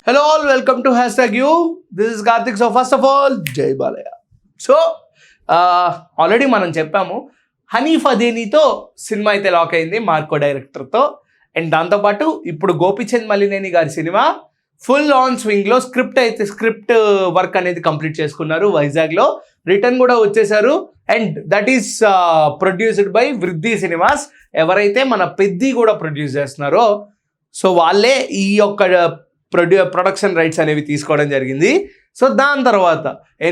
Hello all, welcome to #you. This is Karthik. So first of all, Jai Balaya. So already మనం చెప్పాము, హనీఫ్ అదేనీతో సినిమా అయితే lock అయింది మార్కో డైరెక్టర్తో. అండ్ దాంతోపాటు ఇప్పుడు గోపీచంద్ మలినేని గారి సినిమా ఫుల్ ఆన్ స్వింగ్లో స్క్రిప్ట్ వర్క్ అనేది కంప్లీట్ చేసుకున్నారు. వైజాగ్లో రిటర్న్ కూడా వచ్చేసారు. And that is produced by Vriddhi Cinemas. ఎవరైతే మన పెద్ది కూడా ప్రొడ్యూస్ చేస్తున్నారో సో వాళ్ళే ఈ యొక్క ప్రొడక్షన్ రైట్స్ అనేవి తీసుకోవడం జరిగింది. సో దాని తర్వాత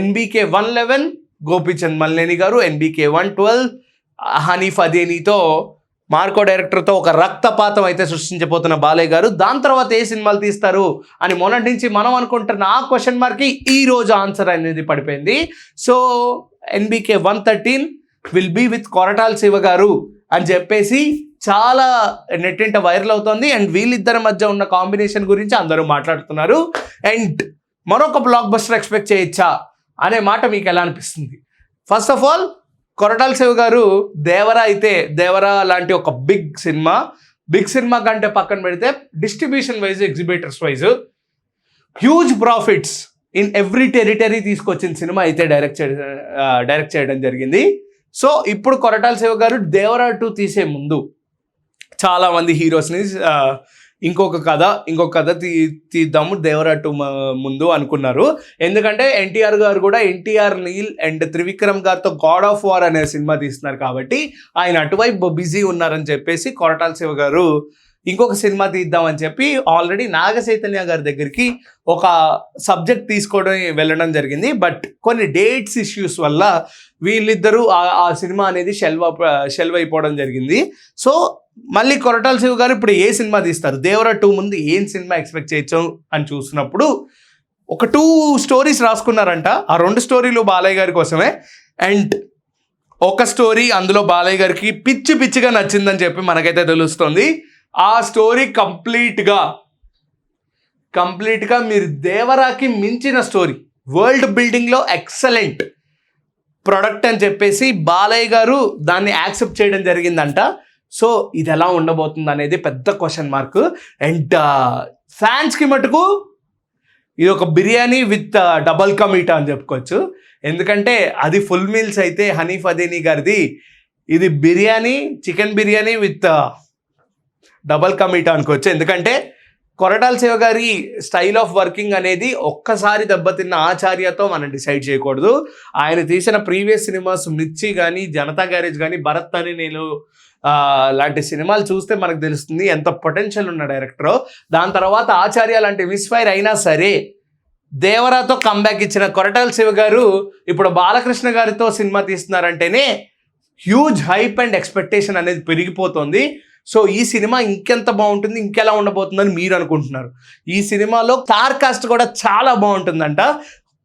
NBK 111 గోపీచంద్ మలినేని గారు, NBK 112 హనీఫ్ అదేనీతో మార్కో డైరెక్టర్తో ఒక రక్తపాతం అయితే సృష్టించబోతున్న బాలయ్య గారు. దాని తర్వాత ఏ సినిమాలు తీస్తారు అని మొన్నటి నుంచి మనం అనుకుంటున్న ఆ క్వశ్చన్ మార్క్కి ఈరోజు ఆన్సర్ అనేది పడిపోయింది. So NBK 113 will be with Koratala Shiva garu అని చెప్పేసి చాలా నెట్టింట వైరల్ అవుతుంది. అండ్ వీళ్ళిద్దరి మధ్య ఉన్న కాంబినేషన్ గురించి అందరూ మాట్లాడుతున్నారు. అండ్ మరొక బ్లాక్ బస్టర్ ఎక్స్పెక్ట్ చేయొచ్చా అనే మాట మీకు ఎలా అనిపిస్తుంది? First of all, Koratala Shiva గారు దేవరా లాంటి ఒక బిగ్ సినిమా కంటే పక్కన పెడితే distribution wise, exhibitors wise huge profits in every territory తీసుకొచ్చిన సినిమా అయితే డైరెక్ట్ చేయడం జరిగింది. సో ఇప్పుడు కొరటాల శివ గారు దేవరా 2 తీసే ముందు చాలామంది హీరోస్ని ఇంకొక కథ తీద్దాము దేవరా 2 ముందు అనుకున్నారు. ఎందుకంటే ఎన్టీఆర్ గారు కూడా నీల్ అండ్ త్రివిక్రమ్ గారితో గాడ్ ఆఫ్ వార్ అనే సినిమా తీస్తున్నారు కాబట్టి ఆయన అటువైపు బిజీ ఉన్నారని చెప్పేసి కొరటాల శివ గారు ఇంకొక సినిమా తీద్దామని చెప్పి ఆల్రెడీ నాగ చైతన్య గారి దగ్గరికి ఒక సబ్జెక్ట్ వెళ్ళడం జరిగింది. బట్ కొన్ని డేట్స్ ఇష్యూస్ వల్ల వీళ్ళిద్దరూ ఆ సినిమా అనేది షెల్వ్ అయిపోవడం జరిగింది. సో మళ్ళీ కొరటాల శివ గారు ఇప్పుడు ఏ సినిమా తీస్తారు, దేవరా 2 ముందు ఏం సినిమా ఎక్స్పెక్ట్ చేయొచ్చు అని చూసినప్పుడు ఒక 2 స్టోరీస్ రాసుకున్నారంట. ఆ 2 స్టోరీలు బాలయ్య గారి కోసమే. అండ్ ఒక స్టోరీ అందులో బాలయ్య గారికి పిచ్చిగా నచ్చిందని చెప్పి మనకైతే తెలుస్తుంది. ఆ స్టోరీ కంప్లీట్గా మీరు దేవరాకి మించిన స్టోరీ, వరల్డ్ బిల్డింగ్లో ఎక్సలెంట్ ప్రొడక్ట్ అని చెప్పేసి బాలయ్య గారు దాన్ని యాక్సెప్ట్ చేయడం జరిగిందంట. సో ఇది ఎలా ఉండబోతుంది అనేది పెద్ద క్వశ్చన్ మార్క్. అండ్ ఫ్యాన్స్కి మటుకు ఇది ఒక బిర్యానీ విత్ డబల్ కా మీఠా అని చెప్పుకోవచ్చు. ఎందుకంటే అది ఫుల్ మీల్స్ అయితే హనీఫ్ అదేనీ గారిది ఇది chicken biryani with double ka meetha అనుకోవచ్చు. ఎందుకంటే కొరటాల శివ గారి స్టైల్ ఆఫ్ వర్కింగ్ అనేది ఒక్కసారి దెబ్బతిన్న ఆచార్యతో మనం డిసైడ్ చేయకూడదు. ఆయన తీసిన ప్రీవియస్ సినిమాస్ మిర్చి కానీ, జనతా గ్యారేజ్ కానీ, భరత్ అని నేను లాంటి సినిమాలు చూస్తే మనకు తెలుస్తుంది ఎంత పొటెన్షియల్ ఉన్న డైరెక్టరో. దాని తర్వాత ఆచార్య లాంటి మిస్ఫైర్ అయినా సరే దేవరాతో కంబ్యాక్ ఇచ్చిన కొరటాల శివ గారు ఇప్పుడు బాలకృష్ణ గారితో సినిమా తీస్తున్నారంటేనే హ్యూజ్ హైప్ అండ్ ఎక్స్పెక్టేషన్ అనేది పెరిగిపోతుంది. సో ఈ సినిమా ఇంకెంత బాగుంటుంది, ఇంకెలా ఉండబోతుందని మీరు అనుకుంటున్నారు? ఈ సినిమాలో స్టార్ కాస్ట్ కూడా చాలా బాగుంటుందంట.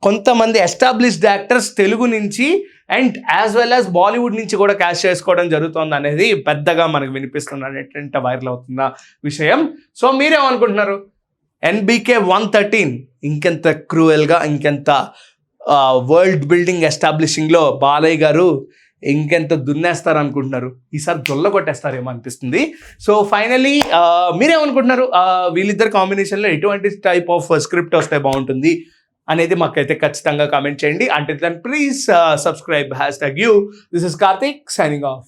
కొంతమంది ఎస్టాబ్లిష్డ్ యాక్టర్స్ తెలుగు నుంచి and as well as Bollywood నుంచి కూడా క్యాస్ట్ చేసుకోవడం జరుగుతుంది అనేది పెద్దగా మనకు వినిపిస్తున్న వైరల్ అవుతున్న విషయం. సో మీరేమనుకుంటున్నారు? NBK 113 ఇంకెంత క్రూయల్గా, ఇంకెంత వరల్డ్ బిల్డింగ్ ఎస్టాబ్లిషింగ్లో బాలయ్య గారు ఇంకెంత దున్నేస్తారు అనుకుంటున్నారు? ఈసారి దొల్ల కొట్టేస్తారేమో అనిపిస్తుంది. సో ఫైనలీ మీరేమనుకుంటున్నారు? వీళ్ళిద్దరు కాంబినేషన్లో ఎటువంటి టైప్ ఆఫ్ స్క్రిప్ట్ వస్తే బాగుంటుంది అనేది మాకైతే ఖచ్చితంగా కామెంట్ చేయండి. అంటే please subscribe #you. This is Karthik signing off.